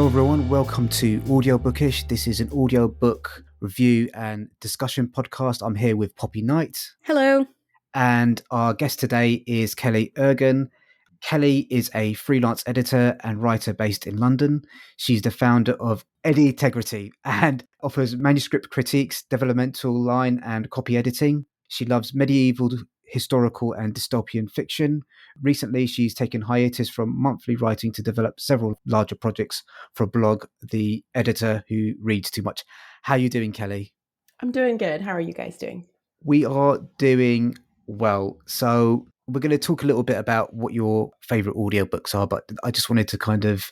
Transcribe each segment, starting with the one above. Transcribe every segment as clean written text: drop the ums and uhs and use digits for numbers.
everyone, welcome to Audiobookish. This is an audiobook review and discussion podcast. I'm here with Poppy Knight. Hello. And our guest today is Kelly Urgan. Kelly is a freelance editor and writer based in London. She's the founder of Integrity and offers manuscript critiques, developmental line and copy editing. She loves medieval, historical and dystopian fiction. Recently, she's taken hiatus from monthly writing to develop several larger projects for a blog, The Editor Who Reads Too Much. How are you doing, Kelly? I'm doing good. How are you guys doing? We are doing well. So we're going to talk a little bit about what your favorite audiobooks are, but I just wanted to kind of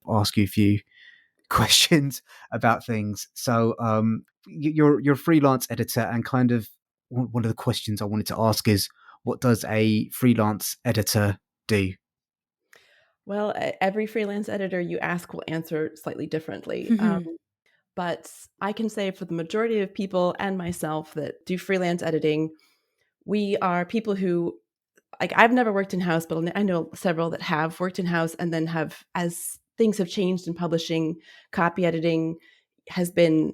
ask you a few questions about things. So you're a freelance editor, and kind of one of the questions I wanted to ask is, what does a freelance editor do? Well, every freelance editor you ask will answer slightly differently. But I can say for the majority of people and myself that do freelance editing, we are people who, like, I've never worked in-house, but I know several that have worked in-house and then have, as things have changed in publishing, copy editing has been,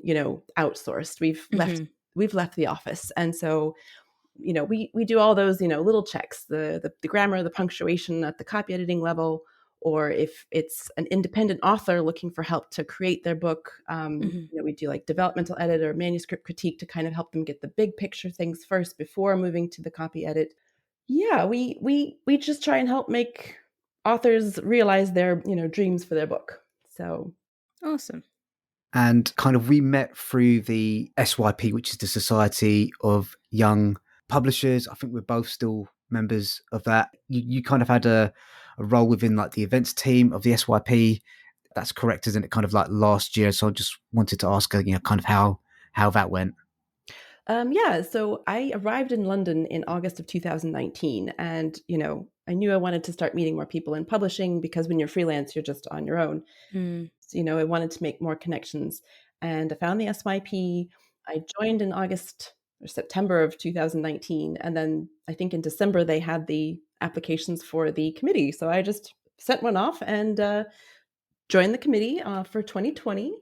outsourced. We've left the office. And so, we do all those, little checks, the grammar, the punctuation at the copy editing level, or if it's an independent author looking for help to create their book, we do like developmental edit or manuscript critique to kind of help them get the big picture things first before moving to the copy edit. Yeah, we just try and help make authors realize their, dreams for their book. So awesome. And kind of we met through the SYP, which is the Society of Young Publishers. I think we're both still members of that. You kind of had a role within like the events team of the SYP. That's correct, isn't it? Kind of like last year. So I just wanted to ask, kind of how that went. So I arrived in London in August of 2019, and I knew I wanted to start meeting more people in publishing, because when you're freelance, you're just on your own. So, I wanted to make more connections, and I found the SYP. I joined in August or September of 2019, and then I think in December they had the applications for the committee. So I just sent one off and joined the committee for 2020.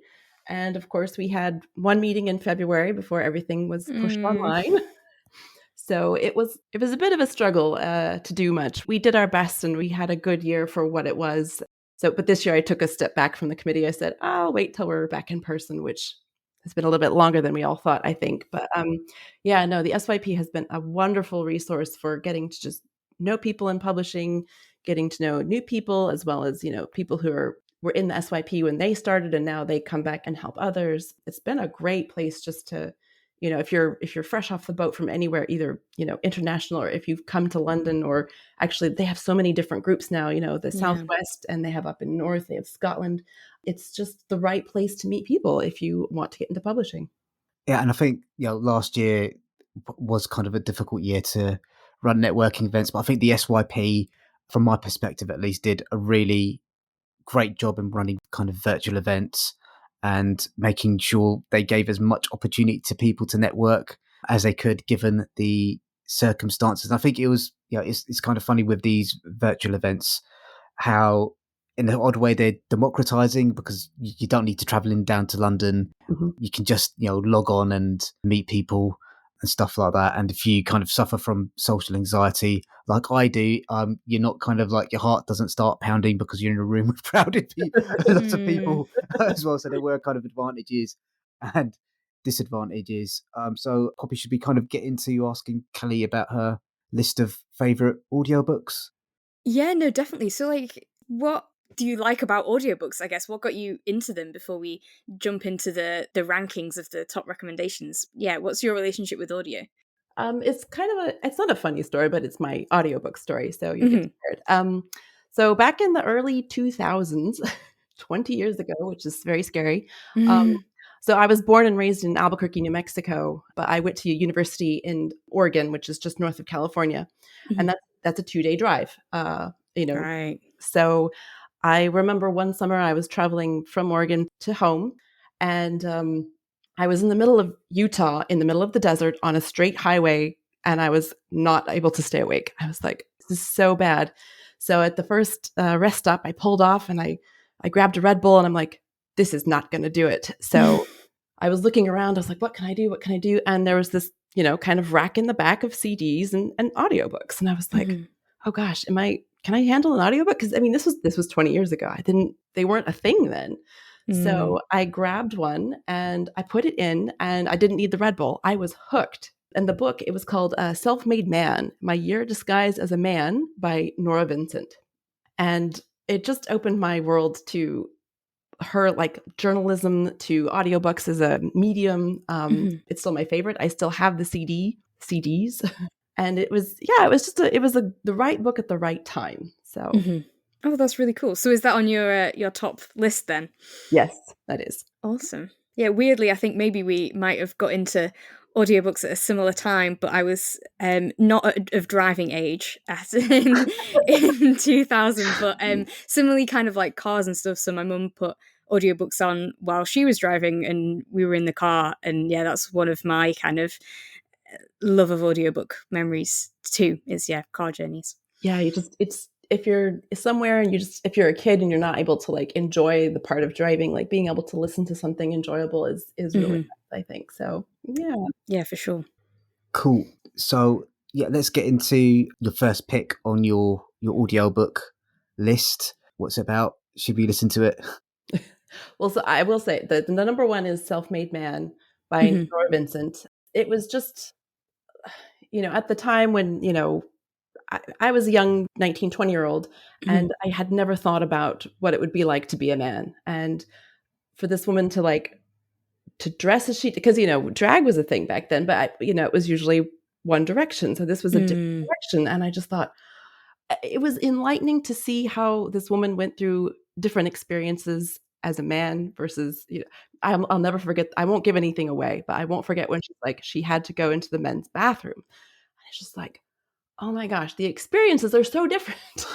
And of course, we had one meeting in February before everything was pushed online. So it was a bit of a struggle to do much. We did our best and we had a good year for what it was. So, but this year I took a step back from the committee. I said, I'll wait till we're back in person, which has been a little bit longer than we all thought, I think. But the SYP has been a wonderful resource for getting to just know people in publishing, getting to know new people, as well as, people who were in the SYP when they started and now they come back and help others. It's been a great place just to, if you're fresh off the boat from anywhere, either, international, or if you've come to London, or actually they have so many different groups now, the Southwest, and they have up in North, they have Scotland. It's just the right place to meet people if you want to get into publishing. Yeah. And I think, last year was kind of a difficult year to run networking events, but I think the SYP, from my perspective at least, did a really great job in running kind of virtual events and making sure they gave as much opportunity to people to network as they could, given the circumstances. And I think it was, it's kind of funny with these virtual events, how in an odd way they're democratizing, because you don't need to travel in down to London. You can just, log on and meet people and stuff like that. And if you kind of suffer from social anxiety like I do, you're not kind of like, your heart doesn't start pounding because you're in a room with crowded lots of people as well. So there were kind of advantages and disadvantages. So Poppy, should we kind of get into asking Kelly about her list of favorite audiobooks? Yeah, no, definitely. So like, what do you like about audiobooks, I guess? What got you into them before we jump into the rankings of the top recommendations? Yeah, what's your relationship with audio? It's kind of it's not a funny story, but it's my audiobook story. So you get scared. So back in the early 2000s, 20 years ago, which is very scary. So I was born and raised in Albuquerque, New Mexico, but I went to university in Oregon, which is just north of California. And that's a 2-day drive, Right. So I remember one summer I was traveling from Oregon to home, and I was in the middle of Utah, in the middle of the desert on a straight highway, and I was not able to stay awake. I was like, this is so bad. So at the first rest stop, I pulled off and I I grabbed a Red Bull and I'm like, this is not going to do it. So I was looking around. I was like, what can I do? What can I do? And there was this, kind of rack in the back of CDs and audiobooks. And I was like, oh gosh, can I handle an audiobook? Because I mean, this was 20 years ago. They weren't a thing then. So I grabbed one and I put it in, and I didn't need the Red Bull. I was hooked. And the book, it was called Self-Made Man, My Year Disguised as a Man by Nora Vincent. And it just opened my world to her, like, journalism, to audiobooks as a medium. It's still my favorite. I still have the CDs. And it was just the right book at the right time. So Oh, that's really cool. So is that on your top list then? Yes, that is. Awesome. Yeah, weirdly, I think maybe we might have got into audiobooks at a similar time, but I was not of driving age as in 2000, but similarly kind of like cars and stuff. So my mum put audiobooks on while she was driving and we were in the car. And yeah, that's one of my kind of love of audiobook memories too, is car journeys. Yeah, if you're somewhere and if you're a kid and you're not able to like enjoy the part of driving, like being able to listen to something enjoyable is really nice, I think. So yeah, for sure. Cool. So yeah, let's get into your first pick on your audiobook list. What's it about? Should we listen to it? Well, so I will say that the number one is Self-Made Man by Nora Vincent. It was just, at the time when, I was a young 19, 20-year-old, and I had never thought about what it would be like to be a man. And for this woman to dress as she, because, drag was a thing back then, but, it was usually one direction. So this was a different direction. And I just thought it was enlightening to see how this woman went through different experiences as a man versus, I'll never forget, I won't give anything away, but I won't forget when she's like, she had to go into the men's bathroom. And it's just like, oh my gosh, the experiences are so different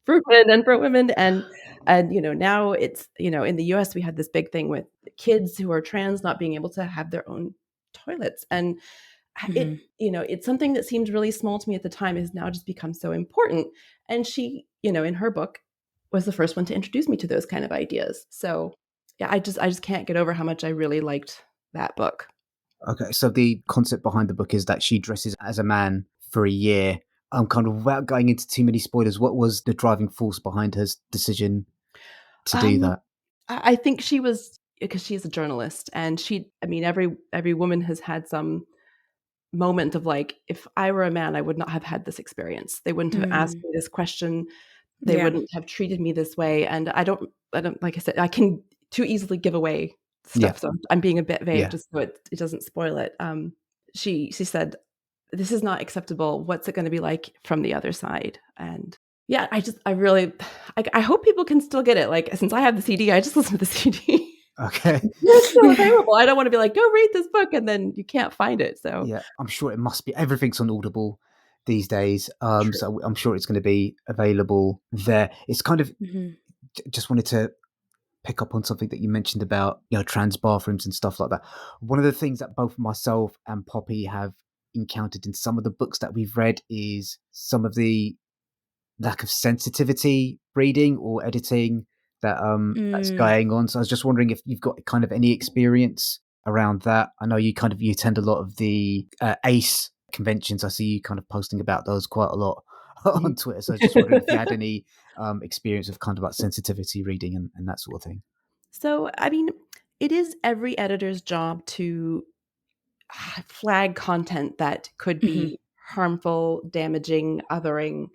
for men and for women. And now it's, in the US, we had this big thing with kids who are trans not being able to have their own toilets. And it's something that seemed really small to me at the time has now just become so important. And she, in her book, was the first one to introduce me to those kind of ideas. So yeah, I just can't get over how much I really liked that book. Okay, so the concept behind the book is that she dresses as a man for a year. Kind of without going into too many spoilers, what was the driving force behind her decision to do that? I think she was, because she's a journalist, and every woman has had some moment of like, if I were a man, I would not have had this experience. They wouldn't have asked me this question. They wouldn't have treated me this way. And I don't, like I said, I can too easily give away stuff. So I'm being a bit vague just so it doesn't spoil it. She said, this is not acceptable. What's it going to be like from the other side? And yeah, I hope people can still get it. Like, since I have the CD, I just listen to the CD. Okay. It's still available. I don't want to be like, go read this book, and then you can't find it. So yeah, I'm sure it must be. Everything's on Audible these days. So I'm sure it's going to be available there. It's kind of just wanted to pick up on something that you mentioned about, trans bathrooms and stuff like that. One of the things that both myself and Poppy have encountered in some of the books that we've read is some of the lack of sensitivity reading or editing that's going on. So I was just wondering if you've got kind of any experience around that. I know you attend a lot of the ACE conventions. I see you kind of posting about those quite a lot on Twitter. So I was just wondering if you had any experience of kind of like sensitivity reading and that sort of thing. So, I mean, it is every editor's job to flag content that could be harmful, damaging, othering.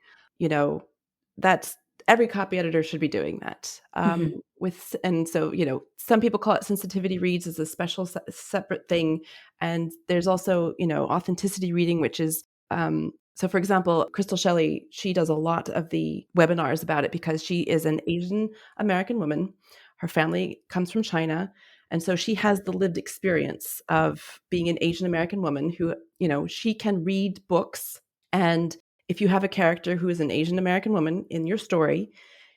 That's every copy editor should be doing that. And so, some people call it sensitivity reads as a special separate thing. And there's also, authenticity reading, which is, so for example, Crystal Shelley, she does a lot of the webinars about it because she is an Asian American woman. Her family comes from China. And so she has the lived experience of being an Asian American woman who, she can read books. And if you have a character who is an Asian American woman in your story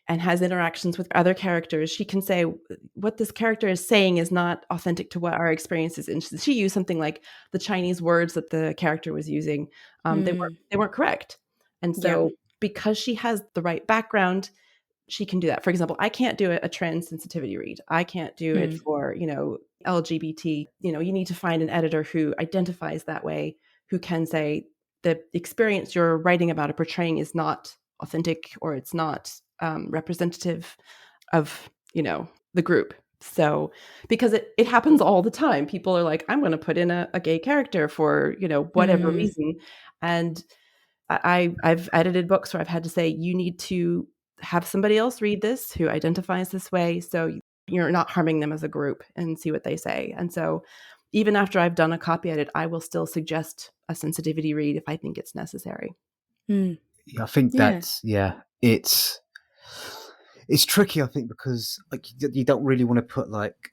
and has interactions with other characters, she can say what this character is saying is not authentic to what our experience is. And she used something like the Chinese words that the character was using. They weren't correct. And so because she has the right background, she can do that. For example, I can't do a trans sensitivity read. I can't do it for, LGBT. You need to find an editor who identifies that way, who can say the experience you're writing about or portraying is not authentic, or it's not representative of, the group. So, because it happens all the time. People are like, I'm going to put in a gay character for, whatever reason. And I've edited books where I've had to say, you need to have somebody else read this who identifies this way, so you're not harming them as a group, and see what they say. And so even after I've done a copy edit, I will still suggest a sensitivity read if I think it's necessary. Yeah, I think it's tricky, I think, because like you don't really want to put like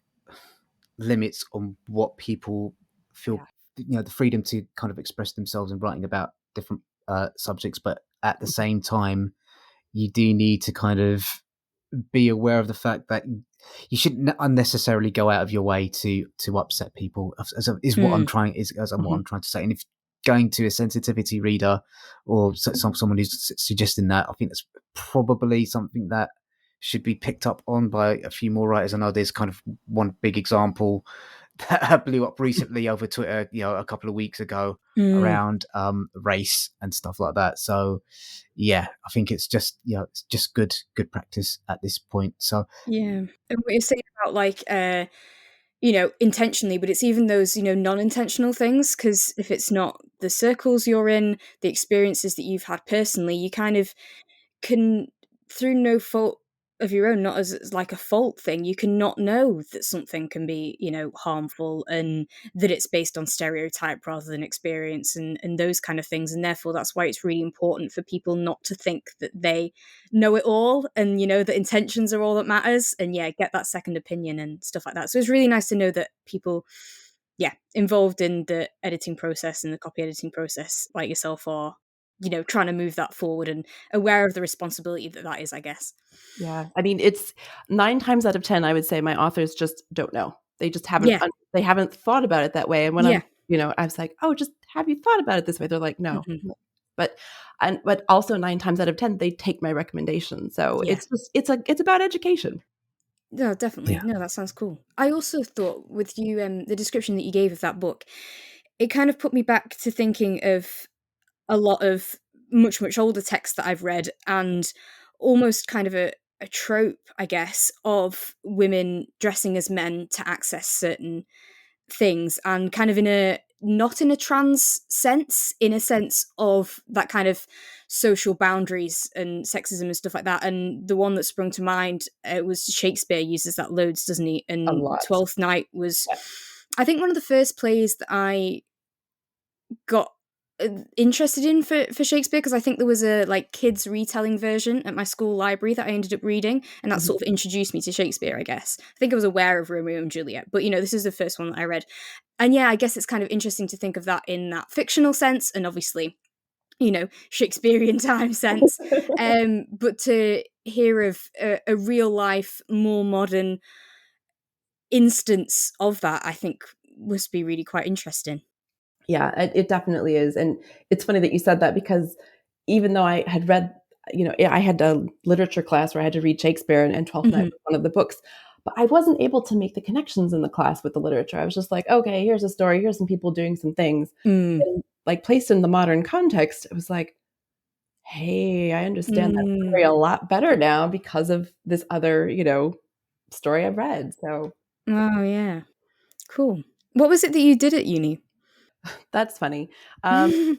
limits on what people feel, the freedom to kind of express themselves in writing about different subjects, but at the same time you do need to kind of be aware of the fact that you shouldn't unnecessarily go out of your way to upset people, is what I'm trying to say. And if going to a sensitivity reader or someone who's suggesting that, I think that's probably something that should be picked up on by a few more writers. I know there's kind of one big example that blew up recently over Twitter, a couple of weeks ago around race and stuff like that. So yeah, I think it's just, it's just good practice at this point. So yeah. And what you're saying about like, intentionally, but it's even those, non-intentional things, because if it's not the circles you're in, the experiences that you've had personally, you kind of can, through no fault of your own, not as like a fault thing, you can not know that something can be, harmful, and that it's based on stereotype rather than experience, and those kind of things. And therefore that's why it's really important for people not to think that they know it all, and that intentions are all that matters, and get that second opinion and stuff like that. So it's really nice to know that people involved in the editing process and the copy editing process like yourself are trying to move that forward and aware of the responsibility that is, I guess. Yeah. I mean, it's 9 times out of 10, I would say my authors just don't know. They just haven't, they haven't thought about it that way. And when I was like, oh, just have you thought about it this way? They're like, no. But also 9 times out of 10, they take my recommendation. So it's about education. No, definitely. Yeah. No, that sounds cool. I also thought with you, the description that you gave of that book, it kind of put me back to thinking of a lot of much, much older texts that I've read, and almost kind of a trope, I guess, of women dressing as men to access certain things, and kind of not in a trans sense, in a sense of that kind of social boundaries and sexism and stuff like that. And the one that sprung to mind, it was Shakespeare uses that loads, doesn't he? And Twelfth Night was, I think, one of the first plays that I got interested in for Shakespeare, because I think there was a like kids retelling version at my school library that I ended up reading, and that sort of introduced me to Shakespeare, I guess. I think I was aware of Romeo and Juliet, but this is the first one that I read. And I guess it's kind of interesting to think of that in that fictional sense, and obviously Shakespearean time sense, but to hear of a real life, more modern instance of that, I think must be really quite interesting. Yeah, it definitely is. And it's funny that you said that, because even though I had read, I had a literature class where I had to read Shakespeare, and Twelfth Night was one of the books, but I wasn't able to make the connections in the class with the literature. I was just like, okay, here's a story, here's some people doing some things. And, like, placed in the modern context, it was like, hey, I understand that story a lot better now because of this other, story I've read. So, oh yeah, cool. What was it that you did at uni? That's funny. I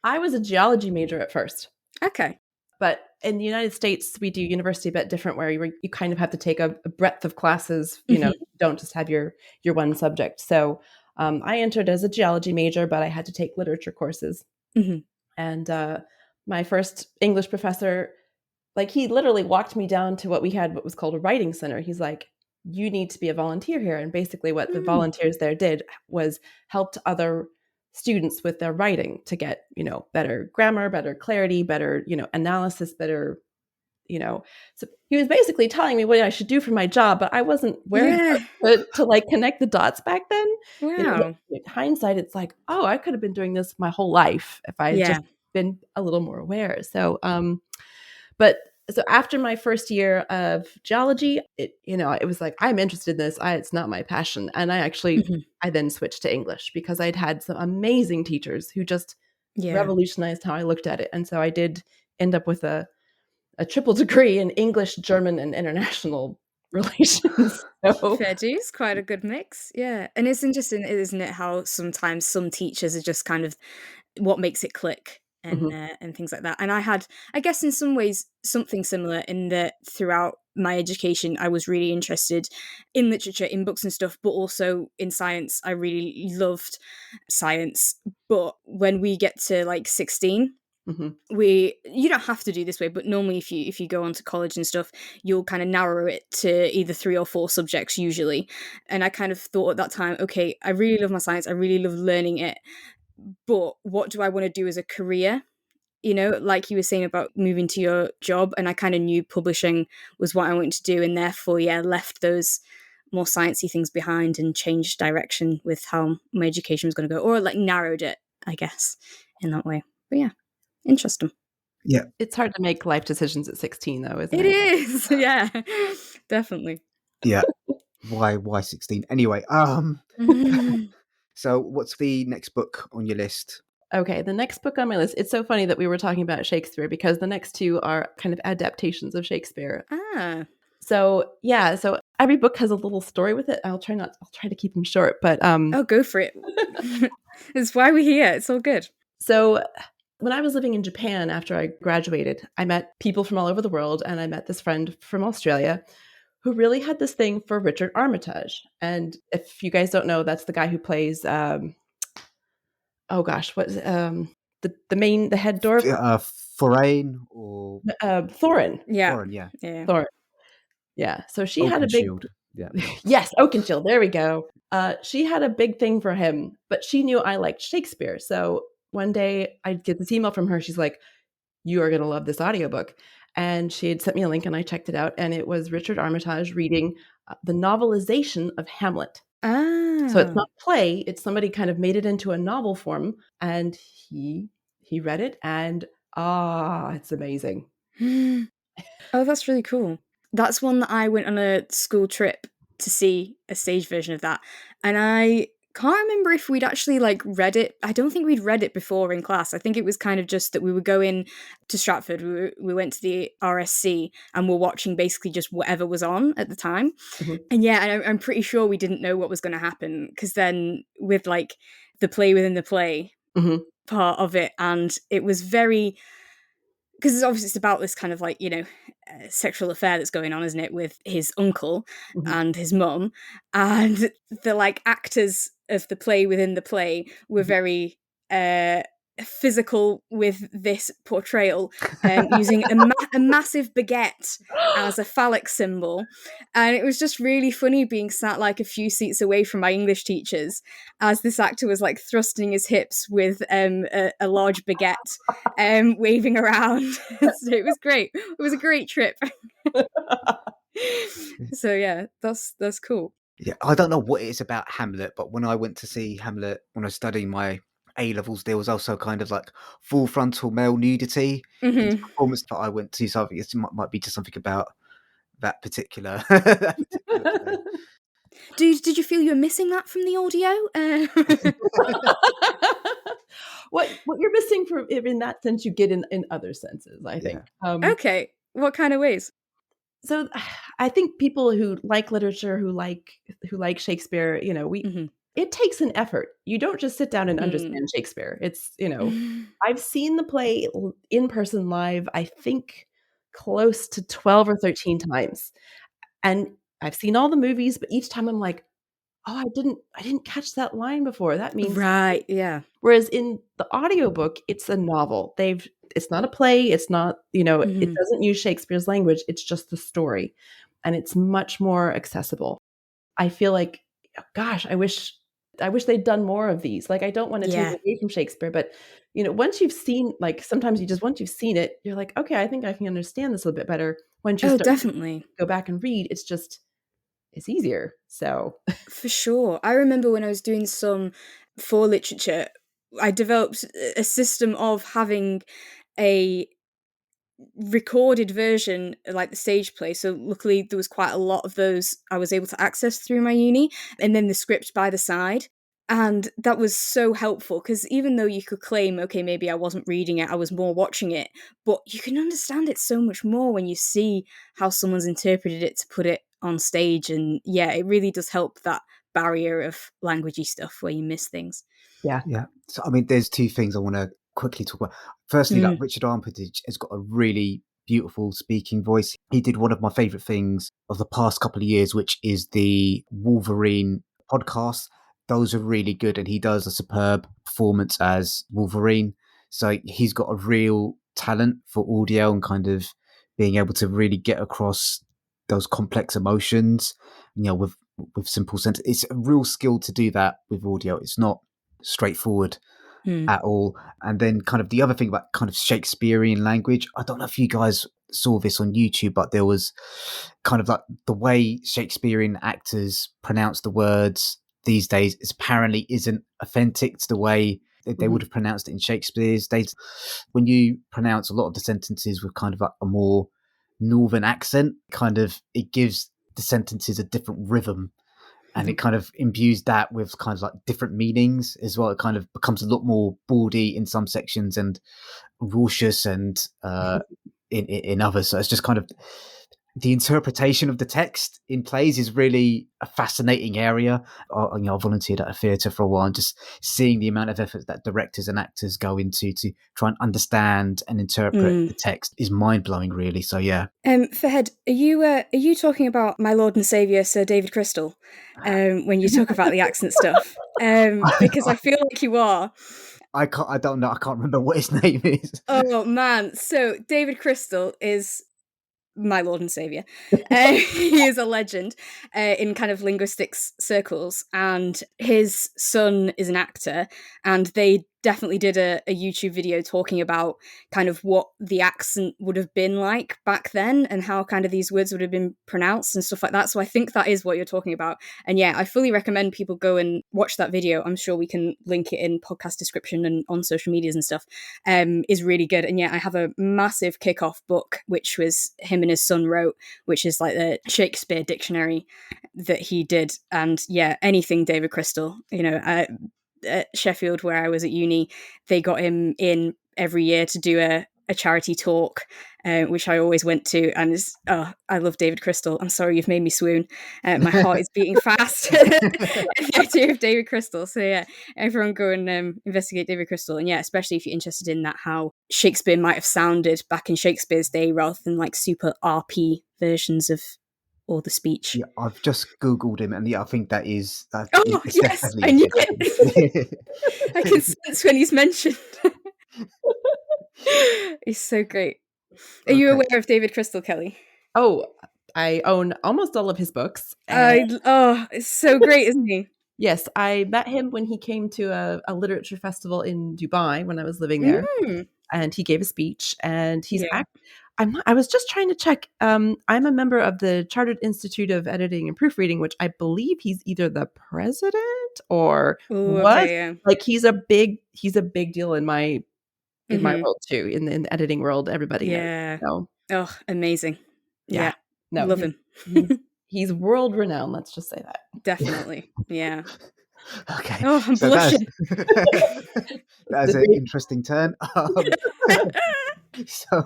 was a geology major at first. Okay. But in the United States, we do university a bit different, where you kind of have to take a breadth of classes. You don't just have your one subject. So I entered as a geology major, but I had to take literature courses. And my first English professor, like, he literally walked me down to what was called a writing center. He's like, you need to be a volunteer here. And basically what the volunteers there did was helped other students with their writing to get, better grammar, better clarity, better, analysis, better, so he was basically telling me what I should do for my job, but I wasn't aware to like connect the dots back then. Wow. In hindsight, it's like, oh, I could have been doing this my whole life if I had just been a little more aware. So, but So after my first year of geology, it was like, I'm interested in this. It's not my passion. And I then switched to English because I'd had some amazing teachers who just Yeah. revolutionized how I looked at it. And so I did end up with a triple degree in English, German, and international relations. So, Fair dues, quite a good mix. Yeah. And it's interesting, isn't it, how sometimes some teachers are just kind of what makes it click mhm, and things like that. And I had, I guess, in some ways, something similar in that throughout my education, I was really interested in literature, in books and stuff, but also in science. I really loved science. But when we get to like 16, mhm, you don't have to do this way, but normally if you go on to college and stuff, you'll kind of narrow it to either 3 or 4 subjects usually. And I kind of thought at that time, okay, I really love my science, I really love learning it, but what do I want to do as a career? Like you were saying about moving to your job, and I kind of knew publishing was what I wanted to do, and therefore, yeah, left those more sciencey things behind and changed direction with how my education was going to go, or like narrowed it, I guess, in that way. But yeah, interesting. Yeah. it's hard to make life decisions at 16, though, isn't It it? is, yeah, definitely. Yeah. Why 16? Anyway, so what's the next book on your list? Okay, the next book on my list. It's so funny that we were talking about Shakespeare because the next two are kind of adaptations of Shakespeare. Ah, So yeah, so every book has a little story with it. I'll try to keep them short, but oh, go for it. It's why we're here. It's all good. so when I was living in Japan after I graduated, I met people from all over the world, and I met this friend from Australia who really had this thing for Richard Armitage. And if you guys don't know, that's the guy who plays oh gosh, what is the head dwarf? Forain or Thorin. Yeah, Foreign? Yeah. yeah. Thorin. Yeah. So she had a big Oakenshield. Yeah. yes, Oakenshield. There we go. She had a big thing for him, but she knew I liked Shakespeare. So one day I get this email from her. She's like, "You are going to love this audiobook." And she had sent me a link, and I checked it out, and it was Richard Armitage reading the novelization of Hamlet. So it's Ah. not a play, it's somebody kind of made it into a novel form, and he read it, and it's amazing. Oh, that's really cool. That's one that I went on a school trip to see a stage version of that. And I can't remember if we'd actually like read it. I don't think we'd read it before in class. I think it was kind of just that we were going to Stratford. We went to the RSC and we're watching basically just whatever was on at the time. Mhm, And yeah, and I'm pretty sure we didn't know what was going to happen because then with like the play within the play mhm, part of it, and it was very, because it's obviously it's about this kind of like sexual affair that's going on, isn't it, with his uncle mhm. and his mum, and the like actors of the play within the play were Mhm. very physical with this portrayal, using a massive baguette as a phallic symbol, and it was just really funny being sat like a few seats away from my English teachers as this actor was like thrusting his hips with a large baguette, waving around. So it was great. It was a great trip. So yeah, that's cool. Yeah, I don't know what it is about Hamlet, but when I went to see Hamlet when I was studying my A levels, there was also kind of like full frontal male nudity in the Hmm. performance that I went to. So I think it might be just something about that particular that particular play. Did you feel you were missing that from the audio? What you're missing from in that sense, you get in other senses, I Yeah, think. Okay, what kind of ways? So I think people who like literature, who like Shakespeare, we Hmm. it takes an effort. You don't just sit down and Mm. understand Shakespeare. I've seen the play in person live, I think close to 12 or 13 times. And I've seen all the movies, but each time I'm like, "Oh, I didn't catch that line before. That means." Right, yeah. Whereas in the audiobook, it's a novel. It's not a play, it's not, it Hmm. doesn't use Shakespeare's language, it's just the story, and it's much more accessible. I feel like, gosh, I wish they'd done more of these. Like, I don't wanna take Yeah. away from Shakespeare, but, once you've seen like, sometimes once you've seen it, you're like, "Okay, I think I can understand this a little bit better." Once you Oh, start to definitely. go back and read, it's easier. So For sure. I remember when I was doing some for literature, I developed a system of having a recorded version, like the stage play. So luckily there was quite a lot of those I was able to access through my uni, and then the script by the side. And that was so helpful because even though you could claim, okay, maybe I wasn't reading it, I was more watching it, but you can understand it so much more when you see how someone's interpreted it to put it on stage. And yeah, it really does help that barrier of languagey stuff where you miss things. Yeah. So, I mean, there's two things I want to quickly talk about. Firstly, like Richard Armitage has got a really beautiful speaking voice. He did one of my favorite things of the past couple of years, which is the Wolverine podcast. Those are really good, and he does a superb performance as Wolverine. So he's got a real talent for audio and kind of being able to really get across those complex emotions, with simple sentences. It's a real skill to do that with audio. It's not straightforward at all. And then kind of the other thing about kind of Shakespearean language, I don't know if you guys saw this on YouTube, but there was kind of like the way Shakespearean actors pronounce the words these days is apparently isn't authentic to the way they would have pronounced it in Shakespeare's days. When you pronounce a lot of the sentences with kind of like a more northern accent, kind of it gives the sentences a different rhythm. And it kind of imbues that with kind of like different meanings as well. It kind of becomes a lot more bawdy in some sections and raucous and in others. So it's just kind of the interpretation of the text in plays is really a fascinating area. I volunteered at a theatre for a while, and just seeing the amount of effort that directors and actors go into to try and understand and interpret the text is mind blowing, really. So yeah. Fahed, are you talking about my Lord and Saviour Sir David Crystal when you talk about the accent stuff? Because I feel like you are. I don't know. I can't remember what his name is. Oh man! So David Crystal is my Lord and Saviour. He is a legend in kind of linguistics circles, and his son is an actor, and they definitely did a YouTube video talking about kind of what the accent would have been like back then and how kind of these words would have been pronounced and stuff like that. So I think that is what you're talking about. And yeah, I fully recommend people go and watch that video. I'm sure we can link it in podcast description and on social medias and stuff. Is really good. And yeah, I have a massive kickoff book, which was him and his son wrote, which is like the Shakespeare dictionary that he did. And yeah, anything David Crystal, at Sheffield, where I was at uni, they got him in every year to do a charity talk, which I always went to. And I love David Crystal. I'm sorry, you've made me swoon. My heart is beating fast at the idea of David Crystal. So yeah, everyone go and investigate David Crystal. And yeah, especially if you're interested in that, how Shakespeare might have sounded back in Shakespeare's day rather than like super RP versions of all the speech. Yeah, I've just Googled him, and yeah, I think that is. Yes, I knew it. I can sense when he's mentioned. He's so great. Are you aware of David Crystal, Kelly? Oh, I own almost all of his books. It's so great, isn't he? Yes, I met him when he came to a literature festival in Dubai when I was living there, and he gave a speech. And he's I was just trying to check. I'm a member of the Chartered Institute of Editing and Proofreading, which I believe he's either the president or what. Okay, yeah. Like he's a big deal in my world too, in the editing world. Everybody knows. So. Oh, amazing. Yeah. No, love him. He's world renowned. Let's just say that. Definitely. Yeah. Okay. Oh, I'm blushing. That's an interesting turn. So,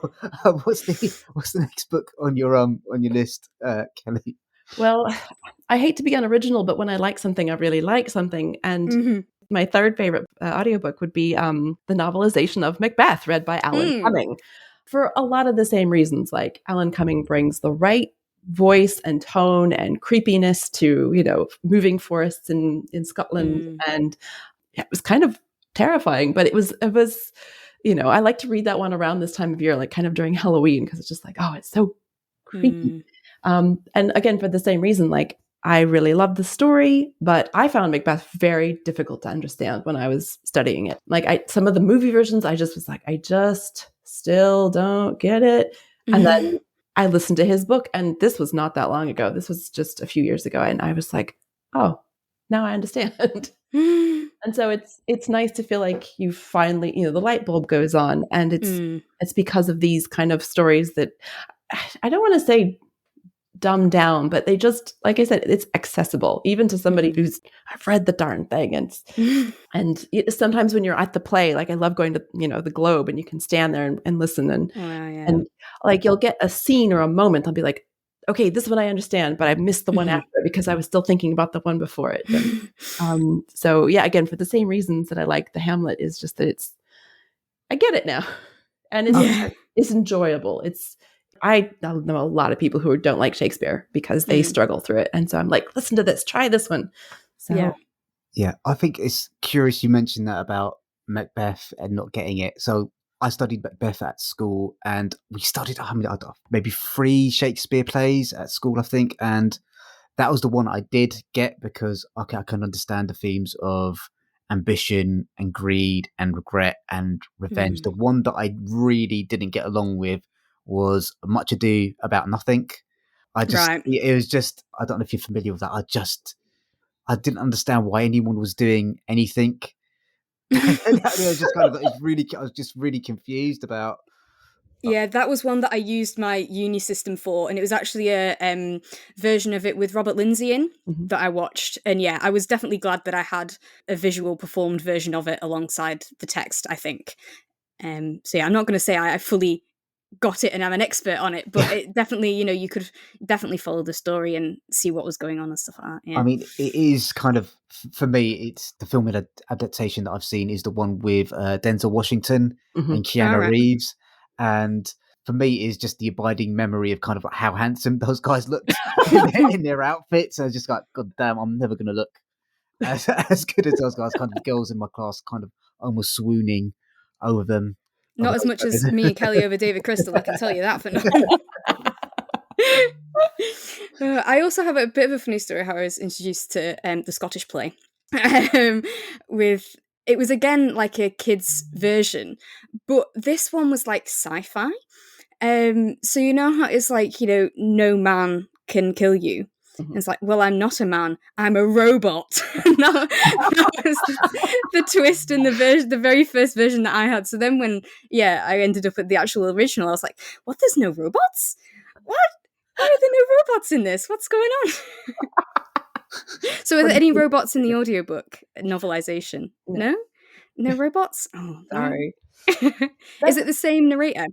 what's the next book on your list, Kelly? Well, I hate to be unoriginal, but when I like something, I really like something. And my third favorite audiobook would be the novelization of Macbeth, read by Alan Cumming. For a lot of the same reasons, like Alan Cumming brings the right voice and tone and creepiness to, moving forests in Scotland. And it was kind of terrifying, but it was, I like to read that one around this time of year, like kind of during Halloween, because it's just like, oh, it's so creepy. And again, for the same reason, like I really loved the story, but I found Macbeth very difficult to understand when I was studying it. Like some of the movie versions, I just was like, I just still don't get it. And then I listened to his book, and this was not that long ago. This was just a few years ago. And I was like, oh, now I understand. And so it's nice to feel like you finally, the light bulb goes on, and it's because of these kind of stories that I don't want to say dumbed down, but they just, like I said, it's accessible even to somebody who's I've read the darn thing. And sometimes when you're at the play, like I love going to the Globe, and you can stand there and listen, and like you'll get a scene or a moment. I'll be like, okay, this one I understand, but I missed the one after it because I was still thinking about the one before it. And, so yeah, again, for the same reasons that I like the Hamlet, is just that I get it now, and it's enjoyable. I know a lot of people who don't like Shakespeare because they struggle through it, and so I'm like, listen to this, try this one. So yeah, I think it's curious you mentioned that about Macbeth and not getting it. So I studied Macbeth at school, and we studied maybe 3 Shakespeare plays at school, I think, and that was the one I did get because I can understand the themes of ambition and greed and regret and revenge. The one that I really didn't get along with was Much Ado About Nothing. It was just, I don't know if you're familiar with that. I didn't understand why anyone was doing anything. I was just really confused about. Yeah, that was one that I used my uni system for, and it was actually a version of it with Robert Lindsay in that I watched. And yeah, I was definitely glad that I had a visual performed version of it alongside the text, I think. So yeah, I'm not going to say I fully got it and I'm an expert on it, but it definitely, you could definitely follow the story and see what was going on and stuff like that. Yeah. I mean, it is kind of, for me, it's the film adaptation that I've seen is the one with Denzel Washington and Keanu Reeves. And for me, it's just the abiding memory of kind of how handsome those guys looked in their outfits. I was just like, God damn, I'm never going to look as good as those guys. Kind of girls in my class kind of almost swooning over them. Not as much as me and Kelly over David Crystal, I can tell you that for now. I also have a bit of a funny story how I was introduced to the Scottish play. It was again like a kid's version, but this one was like sci-fi. So you know how it's like, no man can kill you. It's like, well, I'm not a man, I'm a robot. that was the twist in the very first version that I had. So then when I ended up at the actual original, I was like, what, there's no robots? What? Why are there no robots in this? What's going on? So are there any robots in the audiobook novelization? No robots? Oh, sorry. Is it the same narrator?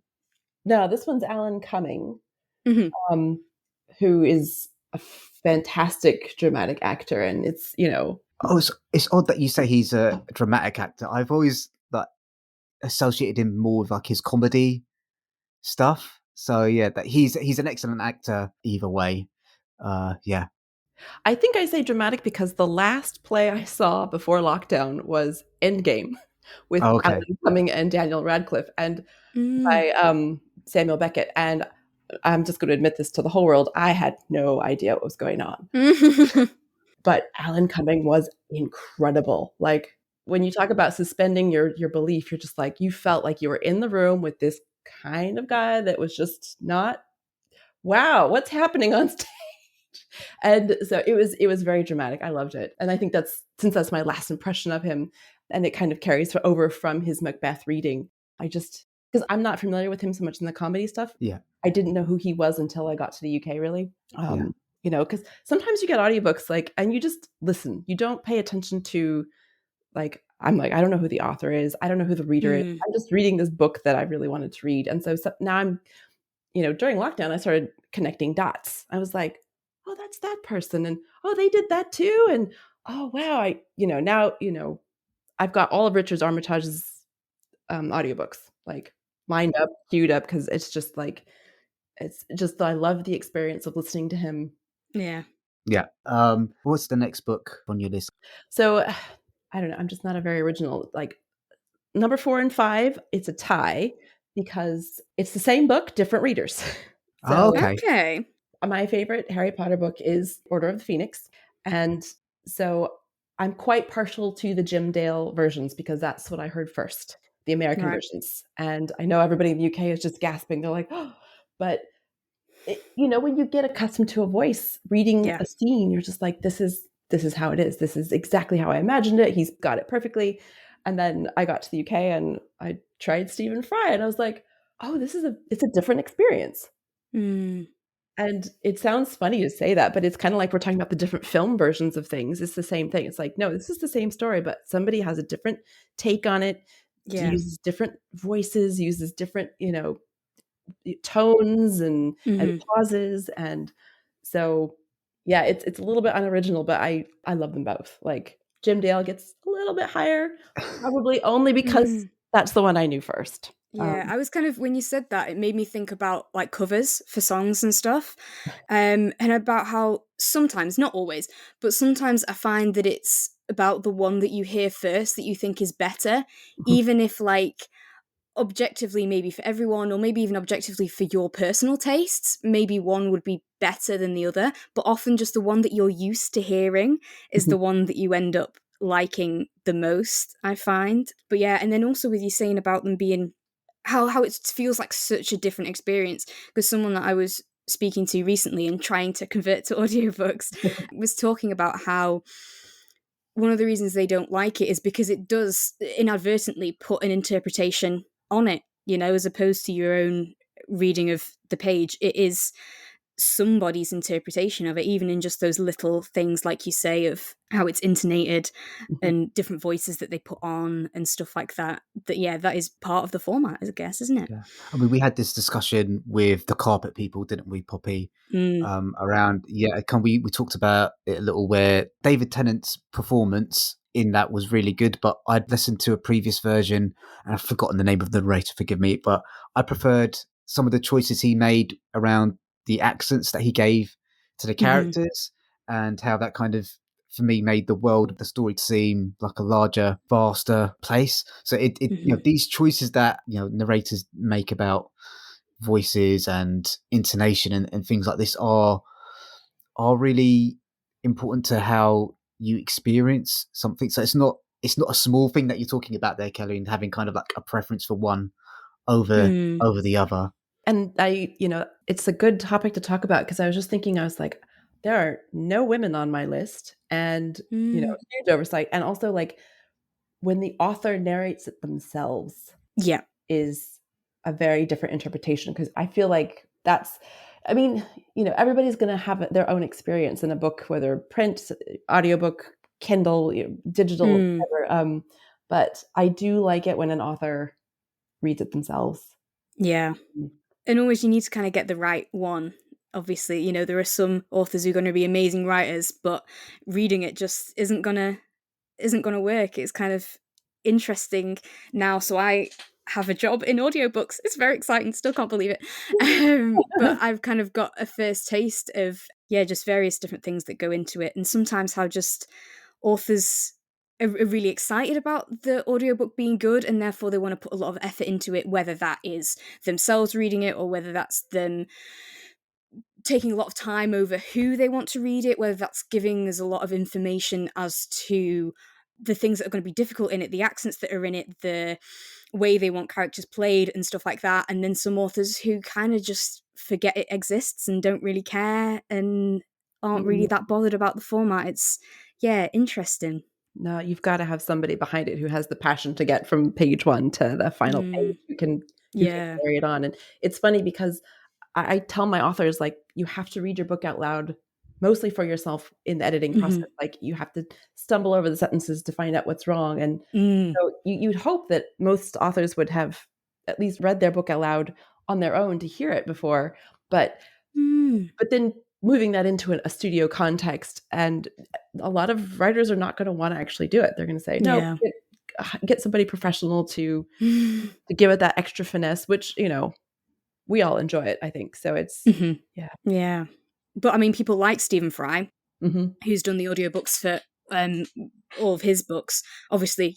No, this one's Alan Cumming, who is a fantastic dramatic actor, and it's it's odd that you say he's a dramatic actor. I've always associated him more with like his comedy stuff. So yeah, that he's an excellent actor either way. I think I say dramatic because the last play I saw before lockdown was Endgame with Alan Cumming and Daniel Radcliffe, and by Samuel Beckett. And I'm just going to admit this to the whole world, I had no idea what was going on. But Alan Cumming was incredible. Like, when you talk about suspending your belief, you're just like, you felt like you were in the room with this kind of guy that was just not, wow, what's happening on stage? And so it was very dramatic. I loved it. And I think since that's my last impression of him, and it kind of carries over from his Macbeth reading, because I'm not familiar with him so much in the comedy stuff. Yeah. I didn't know who he was until I got to the UK, really. Because sometimes you get audiobooks and you just listen. You don't pay attention to, I'm like, I don't know who the author is. I don't know who the reader is. I'm just reading this book that I really wanted to read. And so now I'm, during lockdown, I started connecting dots. I was like, oh, that's that person. And, oh, they did that too. And, oh, wow. Now, I've got all of Richard Armitage's audiobooks, lined up, queued up, because it's just I love the experience of listening to him. Yeah. Yeah. What's the next book on your list? So I don't know. I'm just not a very original. Number 4 and 5, it's a tie because it's the same book, different readers. Okay. My favorite Harry Potter book is Order of the Phoenix. And so I'm quite partial to the Jim Dale versions because that's what I heard first, the American versions. And I know everybody in the UK is just gasping. They're like, oh, but when you get accustomed to a voice reading a scene, you're just like, this is this is how it is. This is exactly how I imagined it. He's got it perfectly. And then I got to the UK and I tried Stephen Fry and I was like, oh, it's a different experience. Mm. And it sounds funny to say that, but it's kind of like we're talking about the different film versions of things. It's the same thing. It's like, no, this is the same story, but somebody has a different take on it, Yeah. uses different voices, uses different, tones and pauses. And so, yeah, it's a little bit unoriginal, but I love them both. Like Jim Dale gets a little bit higher, probably only because that's the one I knew first. Yeah, I was kind of, when you said that, it made me think about like covers for songs and stuff, and about how sometimes, not always, but sometimes I find that it's about the one that you hear first that you think is better, even if like objectively maybe for everyone, or maybe even objectively for your personal tastes, maybe one would be better than the other, but often just the one that you're used to hearing is the one that you end up liking the most, I find. But yeah, and then also with you saying about them being how it feels like such a different experience, because someone that I was speaking to recently and trying to convert to audiobooks was talking about how one of the reasons they don't like it is because it does inadvertently put an interpretation on it, as opposed to your own reading of the page. It is somebody's interpretation of it, even in just those little things, like you say, of how it's intonated and different voices that they put on and stuff like that. That is part of the format, I guess, isn't it? Yeah. I mean, we had this discussion with the carpet people, didn't we, Poppy? Around, we talked about it a little, where David Tennant's performance in that was really good, but I'd listened to a previous version and I've forgotten the name of the narrator, forgive me, but I preferred some of the choices he made around the accents that he gave to the characters, and how that kind of, for me, made the world of the story seem like a larger, vaster place. So these choices that narrators make about voices and intonation and things like this are really important to how you experience something. So it's not a small thing that you're talking about there, Kelly, and having kind of like a preference for one over the other. And it's a good topic to talk about, because I was just thinking, I was like, there are no women on my list, and huge oversight. And also, like, when the author narrates it themselves, is a very different interpretation, because I feel like everybody's going to have their own experience in a book, whether print, audiobook, Kindle, digital, whatever. But I do like it when an author reads it themselves. Yeah. And always you need to kind of get the right one. Obviously, there are some authors who are going to be amazing writers, but reading it just isn't gonna work. It's kind of interesting now. So I have a job in audiobooks. It's very exciting. Still can't believe it. But I've kind of got a first taste of, just various different things that go into it. And sometimes how just authors are really excited about the audiobook being good, and therefore they want to put a lot of effort into it, whether that is themselves reading it or whether that's them taking a lot of time over who they want to read it, whether that's giving us a lot of information as to the things that are going to be difficult in it, the accents that are in it, the way they want characters played and stuff like that. And then some authors who kind of just forget it exists and don't really care and aren't really that bothered about the format. It's interesting. No, you've got to have somebody behind it who has the passion to get from page one to the final page, who can carry it on. And it's funny because I tell my authors, like, you have to read your book out loud, mostly for yourself in the editing process. Like, you have to stumble over the sentences to find out what's wrong. And so you'd hope that most authors would have at least read their book out loud on their own to hear it before. But then moving that into a studio context, and a lot of writers are not going to want to actually do it. They're going to say, no, get somebody professional to give it that extra finesse, which, we all enjoy it, I think. So it's, yeah. But I mean, people like Stephen Fry, who's done the audiobooks for all of his books. Obviously,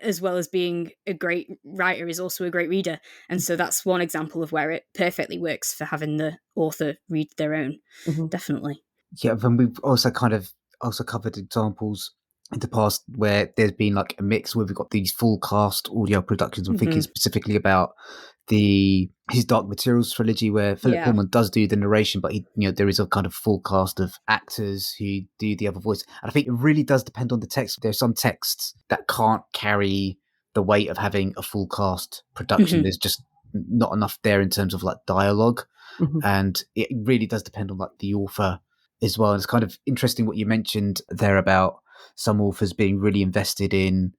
as well as being a great writer, is also a great reader. And so that's one example of where it perfectly works for having the author read their own. Definitely. Yeah, then we've also covered examples in the past where there's been like a mix where we've got these full cast audio productions. I'm thinking specifically about his Dark Materials trilogy, where Philip Yeah. Pullman does do the narration, but there is a kind of full cast of actors who do the other voice. And I think it really does depend on the text. There's some texts that can't carry the weight of having a full cast production. There's just not enough there in terms of like dialogue. And it really does depend on like the author as well. And it's kind of interesting what you mentioned there about some authors being really invested in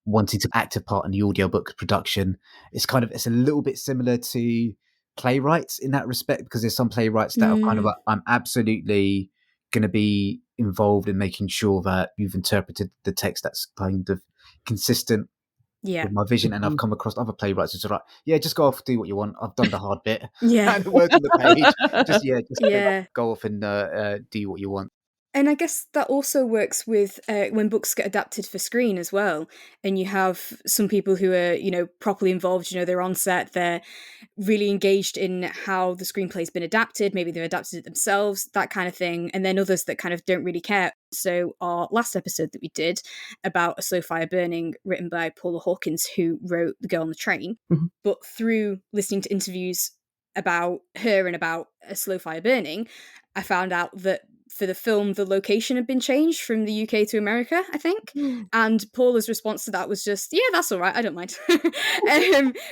wanting to act a part in the audiobook production. It's a little bit similar to playwrights in that respect, because there's some playwrights that are kind of like, I'm absolutely going to be involved in making sure that you've interpreted the text that's kind of consistent with my vision. And I've come across other playwrights who are like, yeah, just go off, do what you want. I've done the hard bit. And the words on the page. Just go off and do what you want. And I guess that also works with when books get adapted for screen as well. And you have some people who are, properly involved, they're on set, they're really engaged in how the screenplay's been adapted. Maybe they've adapted it themselves, that kind of thing. And then others that kind of don't really care. So our last episode that we did about A Slow Fire Burning, written by Paula Hawkins, who wrote The Girl on the Train. But through listening to interviews about her and about A Slow Fire Burning, I found out that for the film, the location had been changed from the UK to America, I think. And Paula's response to that was just, yeah, that's all right, I don't mind.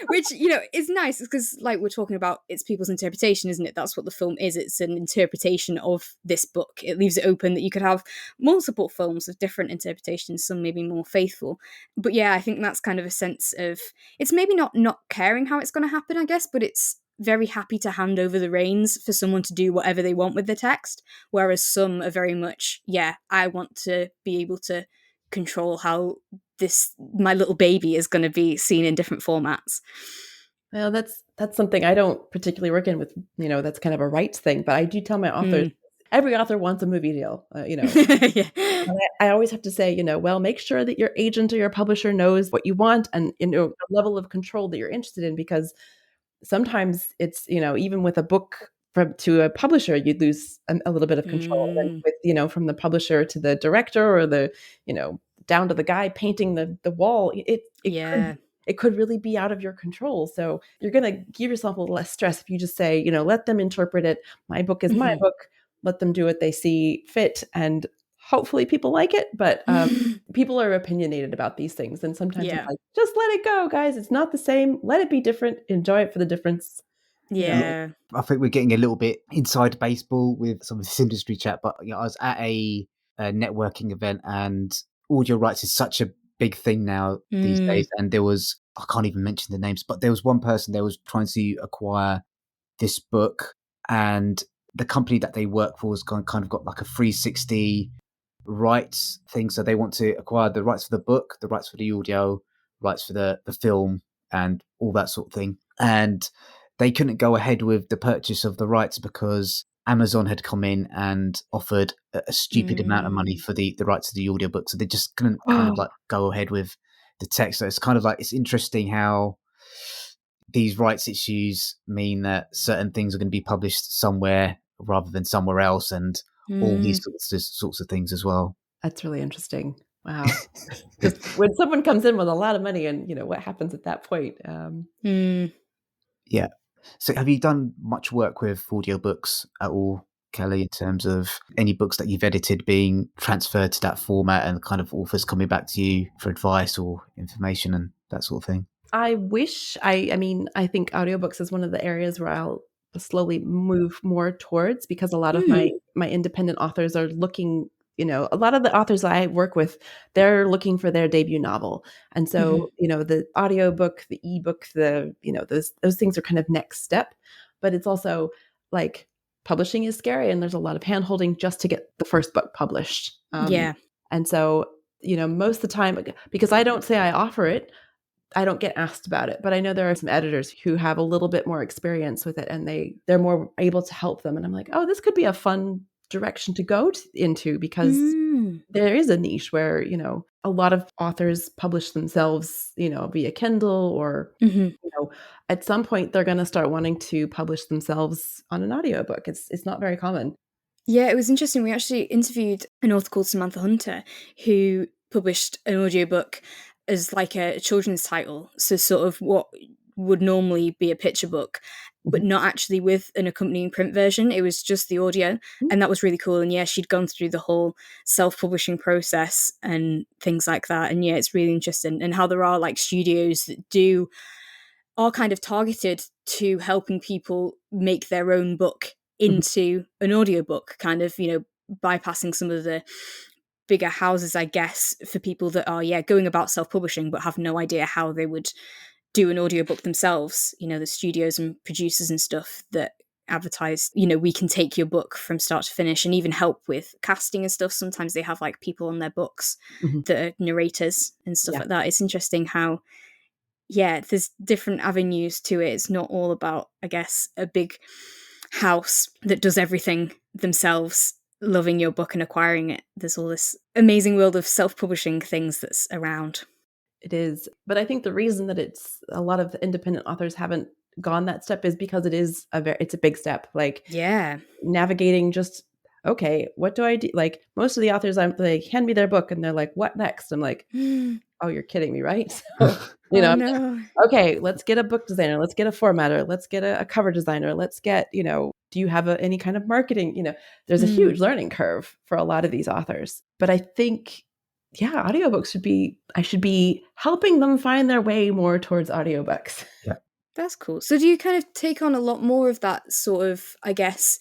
Which, is nice, because like we're talking about, it's people's interpretation, isn't it? That's what the film is. It's an interpretation of this book. It leaves it open that you could have multiple films of different interpretations, some maybe more faithful. But yeah, I think that's kind of a sense of, it's maybe not caring how it's going to happen, I guess, but it's very happy to hand over the reins for someone to do whatever they want with the text, whereas some are very much, I want to be able to control how my little baby is going to be seen in different formats. Well, that's something I don't particularly work in with, that's kind of a rights thing, but I do tell my authors, every author wants a movie deal, I always have to say, well, make sure that your agent or your publisher knows what you want and, the level of control that you're interested in, because sometimes it's, even with a book to a publisher, you'd lose a little bit of control. And with, from the publisher to the director or the, down to the guy painting the wall, it could really be out of your control. So you're going to give yourself a little less stress if you just say, let them interpret it. My book is my book. Let them do what they see fit. And hopefully people like it, but people are opinionated about these things. And sometimes it's like, just let it go, guys. It's not the same. Let it be different. Enjoy it for the difference. Yeah. I think we're getting a little bit inside baseball with some of this industry chat, but I was at a networking event, and audio rights is such a big thing now these days. And there was, I can't even mention the names, but there was one person that was trying to acquire this book, and the company that they work for has kind of got like a 360 rights thing. So they want to acquire the rights for the book, the rights for the audio, rights for the film, and all that sort of thing. And they couldn't go ahead with the purchase of the rights because Amazon had come in and offered a stupid amount of money for the rights to the audiobook. So they just couldn't kind of like go ahead with the text. So it's kind of like, it's interesting how these rights issues mean that certain things are going to be published somewhere rather than somewhere else, and all these sorts of things as well. That's really interesting. Wow. Just when someone comes in with a lot of money, and what happens at that point. Yeah. So have you done much work with audiobooks at all, Kelly, in terms of any books that you've edited being transferred to that format and kind of authors coming back to you for advice or information and that sort of thing? I wish. I think audiobooks is one of the areas where I'll slowly move more towards, because a lot of my independent authors are looking, a lot of the authors I work with, they're looking for their debut novel. And so, the audiobook, the ebook, those things are kind of next step. But it's also like, publishing is scary, and there's a lot of handholding just to get the first book published. And so, most of the time, because I don't say I offer it, I don't get asked about it, but I know there are some editors who have a little bit more experience with it, and they're more able to help them. And I'm like, oh, this could be a fun direction to go into, because there is a niche where, a lot of authors publish themselves, via Kindle, or, at some point they're going to start wanting to publish themselves on an audiobook. It's not very common. Yeah, it was interesting. We actually interviewed an author called Samantha Hunter, who published an audiobook as like a children's title. So sort of what would normally be a picture book, but not actually with an accompanying print version. It was just the audio, and that was really cool. And yeah, she'd gone through the whole self-publishing process and things like that. And yeah, it's really interesting, and how there are like studios that are kind of targeted to helping people make their own book into an audiobook, kind of, bypassing some of the bigger houses, I guess, for people that are going about self-publishing but have no idea how they would do an audiobook themselves. The studios and producers and stuff that advertise, we can take your book from start to finish, and even help with casting and stuff. Sometimes they have like people on their books that are narrators and stuff like that. It's interesting how there's different avenues to it. It's not all about, I guess, a big house that does everything themselves loving your book and acquiring it. There's all this amazing world of self-publishing things that's around. It is. But I think the reason that it's a lot of independent authors haven't gone that step is because it's a big step. Like, navigating just, okay, what do I do? Like, most of the authors, I'm like, hand me their book, and they're like, what next? I'm like, oh, you're kidding me, right? So, no. Okay, let's get a book designer, let's get a formatter, let's get a cover designer, let's get, do you have any kind of marketing? There's a huge learning curve for a lot of these authors. But I think, audiobooks I should be helping them find their way more towards audiobooks. Yeah. That's cool. So do you kind of take on a lot more of that sort of, I guess,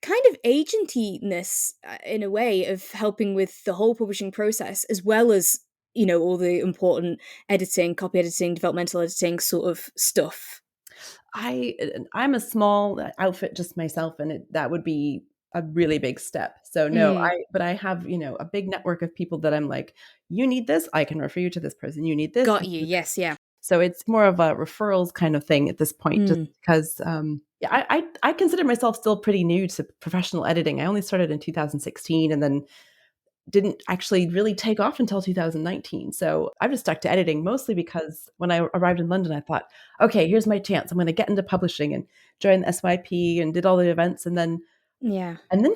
kind of agentiness in a way of helping with the whole publishing process, as well as, all the important editing, copy editing, developmental editing sort of stuff? I'm a small outfit just myself, and that would be a really big step. So no, but I have, a big network of people that I'm like, you need this, I can refer you to this person. You need this. Got you. Yes. Yeah. So it's more of a referrals kind of thing at this point, just because, I consider myself still pretty new to professional editing. I only started in 2016 and then didn't actually really take off until 2019. So I've just stuck to editing, mostly because when I arrived in London, I thought, okay, here's my chance. I'm going to get into publishing and join the SYP and did all the events. And then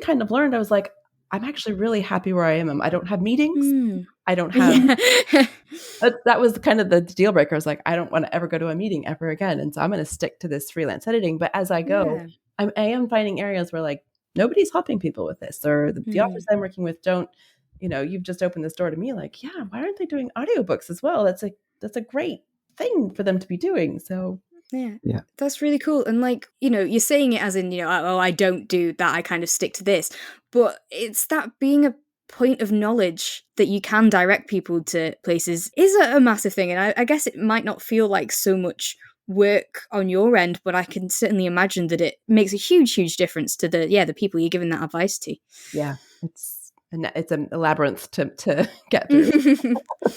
kind of learned, I was like, I'm actually really happy where I am. I don't have meetings. I don't have, that was kind of the deal breaker. I was like, I don't want to ever go to a meeting ever again. And so I'm going to stick to this freelance editing. But as I go, I am finding areas where like, nobody's helping people with this, or the authors I'm working with don't, you've just opened this door to me. Like, why aren't they doing audiobooks as well? That's a great thing for them to be doing. So yeah, that's really cool. And like, you're saying it as in, oh, I don't do that, I kind of stick to this. But it's that being a point of knowledge that you can direct people to places is a massive thing. And I guess it might not feel like so much work on your end, but I can certainly imagine that it makes a huge difference to the people you're giving that advice to. Yeah, it's a labyrinth to get through.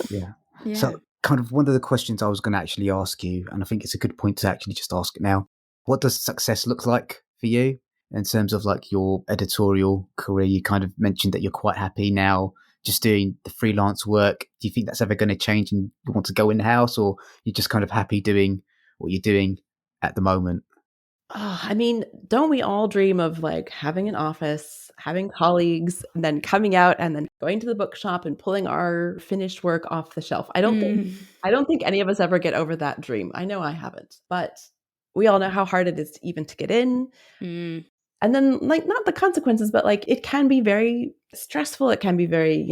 Yeah. So kind of one of the questions I was going to actually ask you, and I think it's a good point to actually just ask it now. What does success look like for you in terms of like your editorial career? You kind of mentioned that you're quite happy now just doing the freelance work. Do you think that's ever going to change and you want to go in-house, or you're just kind of happy doing what you're doing at the moment? Oh, I mean, don't we all dream of like having an office, having colleagues, and then coming out and then going to the bookshop and pulling our finished work off the shelf? I don't think any of us ever get over that dream. I know I haven't, but we all know how hard it is even to get in. And then like, not the consequences, but like, it can be very stressful. It can be very,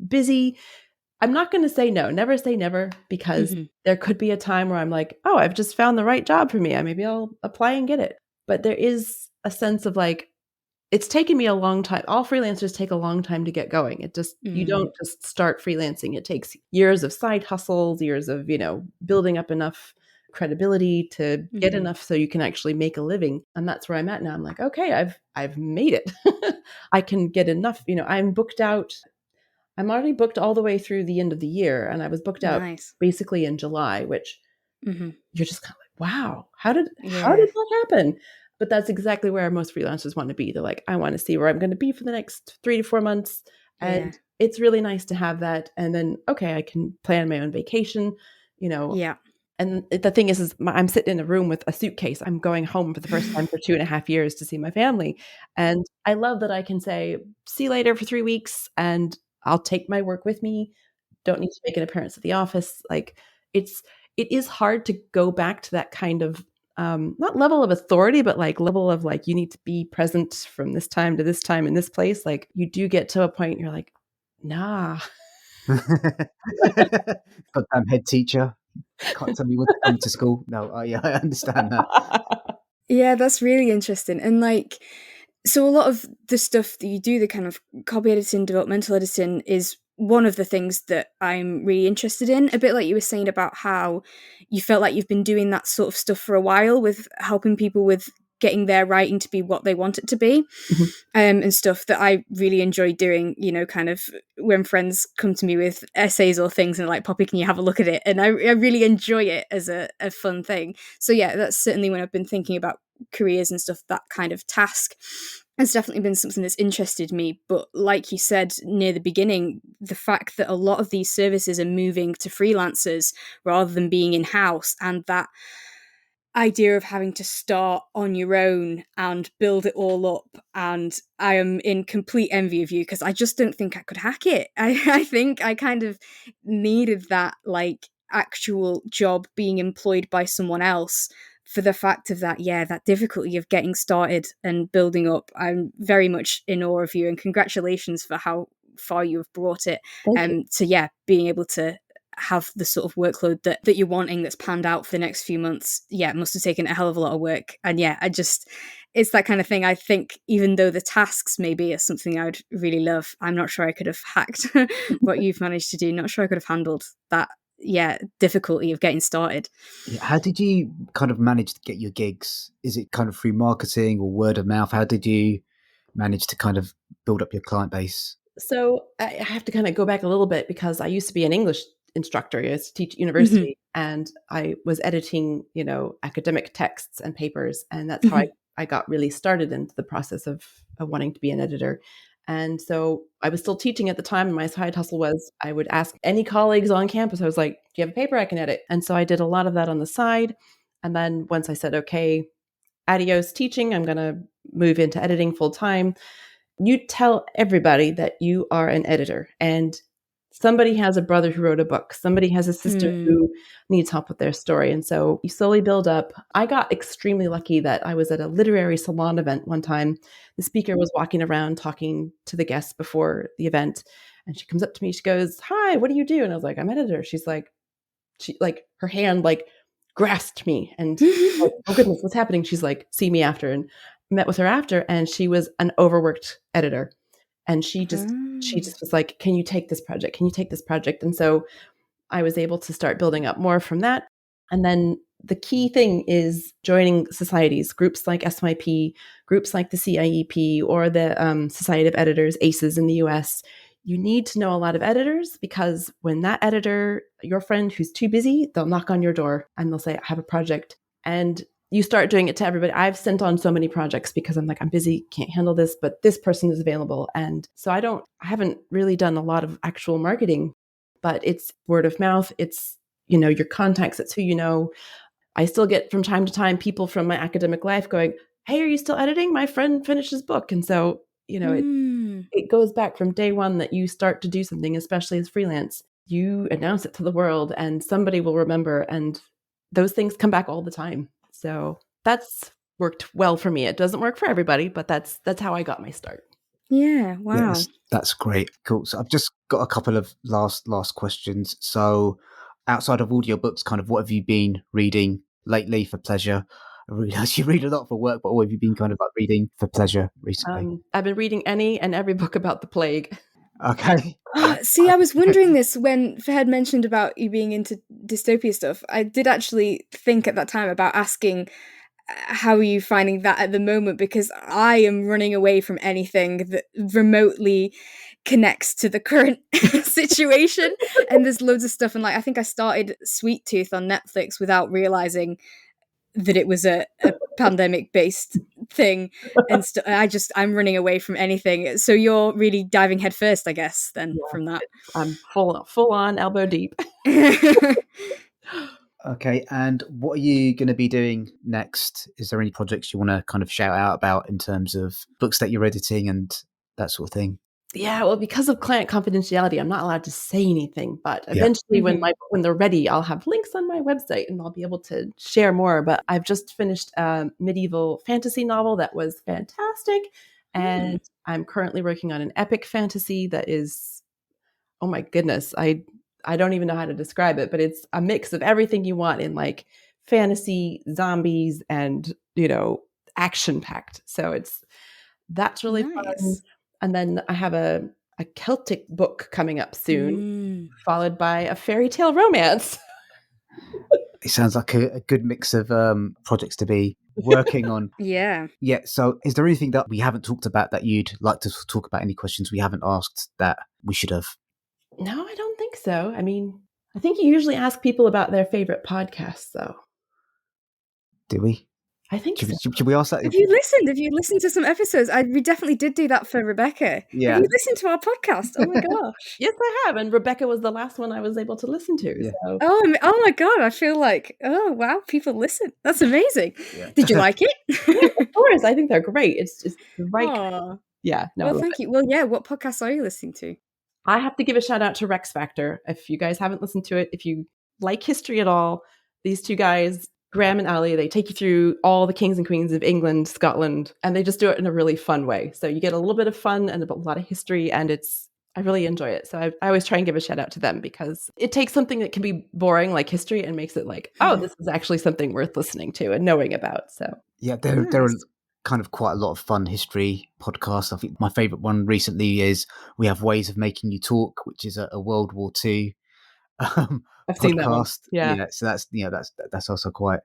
busy. I'm not going to say no, never say never, because there could be a time where I'm like, oh, I've just found the right job for me. Maybe I'll apply and get it. But there is a sense of like, it's taken me a long time. All freelancers take a long time to get going. It just, you don't just start freelancing. It takes years of side hustles, years of, building up enough credibility to get enough so you can actually make a living. And that's where I'm at now. I'm like, okay, I've made it. I can get enough, I'm booked out. I'm already booked all the way through the end of the year, and I was booked out basically in July, which you're just kind of like, wow, how did that happen? But that's exactly where most freelancers want to be. They're like, I want to see where I'm going to be for the next 3 to 4 months. And it's really nice to have that. And then, okay, I can plan my own vacation, And the thing is I'm sitting in a room with a suitcase. I'm going home for the first time for 2.5 years to see my family. And I love that I can say, see you later for 3 weeks, and I'll take my work with me. Don't need to make an appearance at the office. Like, it's it is hard to go back to that kind of not level of authority, but like level of like, you need to be present from this time to this time in this place. Like you do get to a point you're like, nah. Goddamn head teacher. Can't tell me when to come to school. No, yeah, I understand that. Yeah, that's really interesting. And like, so a lot of the stuff that you do, the kind of copy editing, developmental editing, is one of the things that I'm really interested in. A bit like you were saying about how you felt like you've been doing that sort of stuff for a while with helping people with getting their writing to be what they want it to be. Mhm. And stuff that I really enjoy doing, you know, kind of when friends come to me with essays or things and are like, Poppy, can you have a look at it? And I really enjoy it as a fun thing. So yeah, that's certainly when I've been thinking about careers and stuff, that kind of task has definitely been something that's interested me. But like you said near the beginning, the fact that a lot of these services are moving to freelancers rather than being in-house, and that idea of having to start on your own and build it all up, and I am in complete envy of you because I just don't think I could hack it. I think I kind of needed that like actual job being employed by someone else for the fact of that, yeah, that difficulty of getting started and building up. I'm very much in awe of you, and congratulations for how far you have brought it. Thank you. So yeah, being able to have the sort of workload that you're wanting that's planned out for the next few months, yeah, it must have taken a hell of a lot of work. And yeah, it's that kind of thing. I think even though the tasks maybe are something I'd really love, I'm not sure I could have hacked what you've managed to do. Not sure I could have handled that, yeah, difficulty of getting started. Yeah, how did you kind of manage to get your gigs? Is it kind of through marketing or word of mouth? How did you manage to kind of build up your client base? So I have to kind of go back a little bit because I used to be an English instructor. I used to teach at Mhm. university, and I was editing, academic texts and papers, and that's how Mhm. I got really started into the process of wanting to be an editor. And so I was still teaching at the time, and my side hustle was I would ask any colleagues on campus. I was like, "Do you have a paper I can edit?" And so I did a lot of that on the side. And then once I said, "Okay, adios teaching, I'm going to move into editing full time," you tell everybody that you are an editor, and somebody has a brother who wrote a book, somebody has a sister Mm. who needs help with their story. And so you slowly build up. I got extremely lucky that I was at a literary salon event one time. The speaker was walking around talking to the guests before the event, and she comes up to me, she goes, "Hi, what do you do?" And I was like, "I'm an editor." She like her hand like grasped me, and like, "Oh goodness, what's happening?" She's like, "See me after." And met with her after, and she was an overworked editor. And she just was like, "Can you take this project? Can you take this project?" And so I was able to start building up more from that. And then the key thing is joining societies, groups like SYP, groups like the CIEP, or the Society of Editors, ACES in the US. You need to know a lot of editors, because when that editor, your friend who's too busy, they'll knock on your door and they'll say, "I have a project." And you start doing it to everybody. I've sent on so many projects because I'm like, "I'm busy, can't handle this, but this person is available." And so I haven't really done a lot of actual marketing, but it's word of mouth. It's, your contacts. It's who you know. I still get from time to time people from my academic life going, "Hey, are you still editing? My friend finished his book." And so, Mm. it goes back from day one that you start to do something, especially as freelance. You announce it to the world and somebody will remember, and those things come back all the time. So that's worked well for me. It doesn't work for everybody, but that's how I got my start. Yeah, wow. Yes, that's great. Cool. So I've just got a couple of last questions. So outside of audiobooks, kind of what have you been reading lately for pleasure? I realize you read a lot for work, but what have you been kind of like reading for pleasure recently? I've been reading any and every book about the plague. Okay. See, I was wondering this when Fahad mentioned about you being into dystopia stuff. I did actually think at that time about asking how are you finding that at the moment, because I am running away from anything that remotely connects to the current situation. And there's loads of stuff, and like I think I started Sweet Tooth on Netflix without realizing that it was a pandemic based thing, and I'm running away from anything. So you're really diving headfirst, I guess, then Yeah, from that. I'm full on elbow deep. Okay. And what are you going to be doing next? Is there any projects you want to kind of shout out about in terms of books that you're editing and that sort of thing? Yeah, well, because of client confidentiality, I'm not allowed to say anything. But eventually, when they're ready, I'll have links on my website and I'll be able to share more. But I've just finished a medieval fantasy novel that was fantastic, and I'm currently working on an epic fantasy that is, oh my goodness, I don't even know how to describe it, but it's a mix of everything you want in like fantasy, zombies, and action packed. So that's really fun. Nice. And then I have a Celtic book coming up soon, followed by a fairy tale romance. It sounds like a good mix of projects to be working on. Yeah. Yeah. So is there anything that we haven't talked about that you'd like to talk about? Any questions we haven't asked that we should have? No, I don't think so. I mean, I think you usually ask people about their favorite podcasts, though. Do we? I think so. Should we ask that? Have you listened to some episodes? We definitely did do that for Rebecca. Yeah. Have you listened to our podcast? Oh my gosh. Yes, I have. And Rebecca was the last one I was able to listen to. Yeah. So. Oh my God. I feel like, oh wow, people listen. That's amazing. Yeah. Did you like it? Yeah, of course. I think they're great. It's just the right. Yeah. No. Well, thank you. Well, yeah. What podcasts are you listening to? I have to give a shout out to Rex Factor. If you guys haven't listened to it, if you like history at all, these two guys, Graham and Ali, they take you through all the kings and queens of England, Scotland, and they just do it in a really fun way. So you get a little bit of fun and a lot of history, and I really enjoy it. So I always try and give a shout out to them because it takes something that can be boring like history and makes it like, oh, this is actually something worth listening to and knowing about. So yeah, there are kind of quite a lot of fun history podcasts. I think my favorite one recently is We Have Ways of Making You Talk, which is a World War II I've seen that one. podcast. Yeah. So that's also quite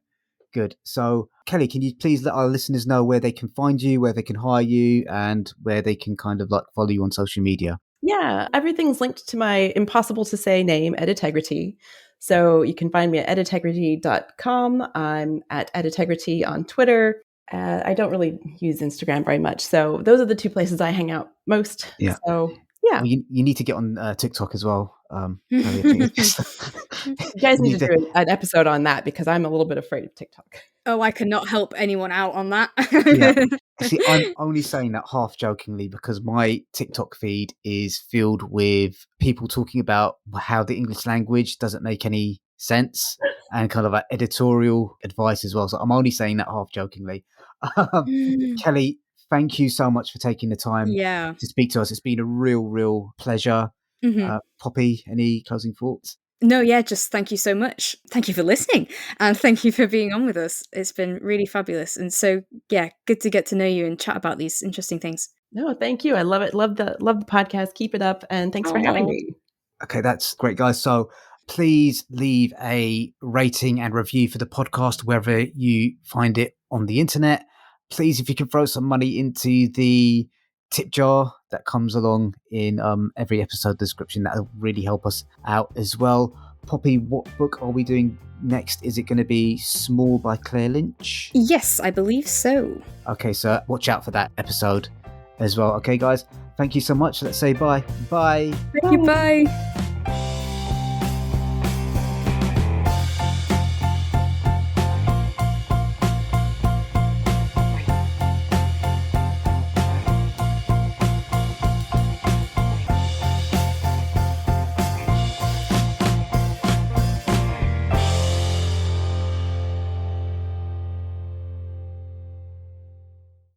good. So Kelly, can you please let our listeners know where they can find you, where they can hire you, and where they can kind of like follow you on social media? Yeah, everything's linked to my impossible to say name, Editegrity. So you can find me at editegrity.com. I'm at Editegrity on Twitter. I don't really use Instagram very much. So those are the two places I hang out most. Yeah. So yeah. Well, you need to get on TikTok as well. You guys need to do an episode on that because I'm a little bit afraid of TikTok. Oh, I cannot help anyone out on that. Yeah. See, I'm only saying that half jokingly because my TikTok feed is filled with people talking about how the English language doesn't make any sense and kind of like editorial advice as well. So I'm only saying that half jokingly. Kelly, thank you so much for taking the time to speak to us. It's been a real pleasure. Poppy, any closing thoughts? No, yeah, just thank you so much. Thank you for listening and thank you for being on with us. It's been really fabulous. And so, yeah, good to get to know you and chat about these interesting things. No, thank you. I love it. Love the podcast. Keep it up. And thanks for having me. Okay, that's great, guys. So please leave a rating and review for the podcast wherever you find it on the internet. Please, if you can throw some money into the tip jar that comes along in every episode description, that'll really help us out as well. Poppy, what book are we doing next? Is it going to be Small by Claire Lynch? Yes, I believe so. Okay, so watch out for that episode as well. Okay, guys, thank you so much. Let's say bye. Thank you, bye.